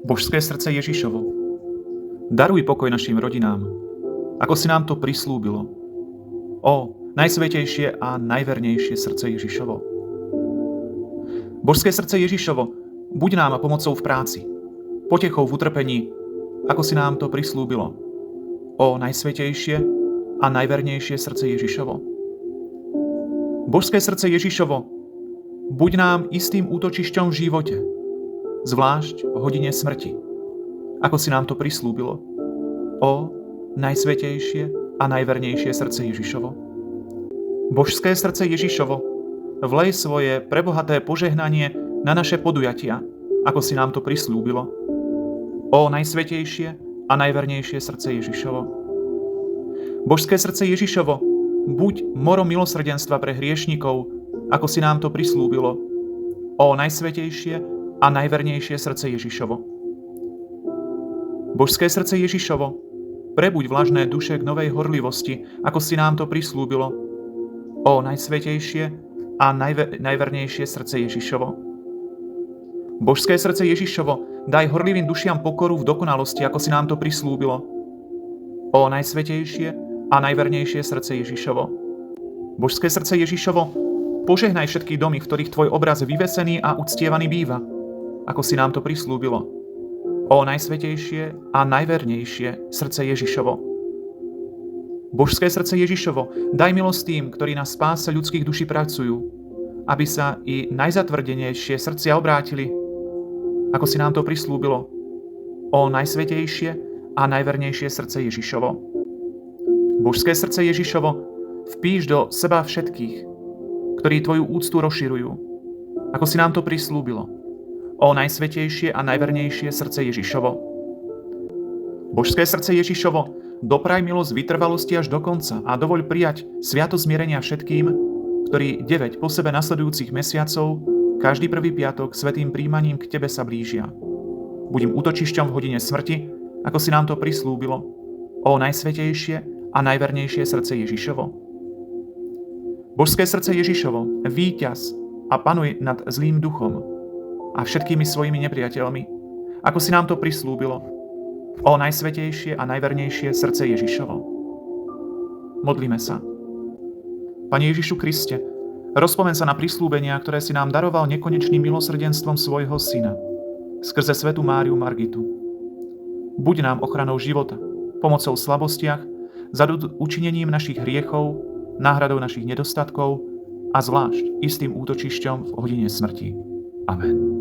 Božské srdce Ježišovo, daruj pokoj našim rodinám, ako si nám to prislúbilo. Ó, najsvätejšie a najvernejšie srdce Ježišovo. Božské srdce Ježišovo, buď nám pomocou v práci, potechou v utrpení, ako si nám to prislúbilo. Ó, najsvätejšie a najvernejšie srdce Ježišovo. Božské srdce Ježišovo, buď nám istým útočišťom v živote, zvlášť v hodine smrti, ako si nám to prislúbilo. Ó, najsvätejšie a najvernejšie srdce Ježišovo. Božské srdce Ježišovo, vlej svoje prebohaté požehnanie na naše podujatia, ako si nám to prislúbilo. Ó, najsvätejšie a najvernejšie srdce Ježišovo. Božské srdce Ježišovo, buď morom milosrdenstva pre hriešnikov, ako si nám to prislúbilo. Ó, najsvätejšie a najvernejšie srdce Ježišovo. Božské srdce Ježišovo, prebuď vlažné duše k novej horlivosti, ako si nám to prislúbilo. Ó, najsvätejšie a najvernejšie srdce Ježišovo. Božské srdce Ježišovo, daj horlivým dušiam pokoru v dokonalosti, ako si nám to prislúbilo. Ó, najsvätejšie a najvernejšie srdce Ježišovo. Božské srdce Ježišovo, požehnaj všetky domy, v ktorých tvoj obraz vyvesený a uctievaný býva, ako si nám to prislúbilo. Ó, najsvätejšie a najvernejšie srdce Ježišovo. Božské srdce Ježišovo, daj milosť tým, ktorí na spáse ľudských duší pracujú, aby sa i najzatvrdenejšie srdcia obrátili, ako si nám to prislúbilo. Ó, najsvätejšie a najvernejšie srdce Ježišovo. Božské srdce Ježišovo, vpíš do seba všetkých, ktorí tvoju úctu rozširujú, ako si nám to prislúbilo. Ó, najsvätejšie a najvernejšie srdce Ježišovo. Božské srdce Ježišovo, dopraj milosť vytrvalosti až do konca a dovoľ prijať sviatosť zmierenia všetkým, ktorí 9 po sebe nasledujúcich mesiacov každý prvý piatok svätým príjmaním k tebe sa blížia. Buď im útočišťom v hodine smrti, ako si nám to prislúbilo. Ó, najsvätejšie a najvernejšie srdce Ježišovo. Božské srdce Ježišovo, víťaz a panuj nad zlým duchom a všetkými svojimi nepriateľmi, ako si nám to prislúbilo. Ó, najsvätejšie a najvernejšie srdce Ježišovo. Modlíme sa. Pane Ježišu Kriste, rozpomeň sa na prislúbenia, ktoré si nám daroval nekonečným milosrdenstvom svojho Syna, skrze svätú Máriu Margitu. Buď nám ochranou života, pomocou v slabostiach, učinením našich hriechov, náhradou našich nedostatkov a zvlášť istým útočišťom v hodine smrti. Amen.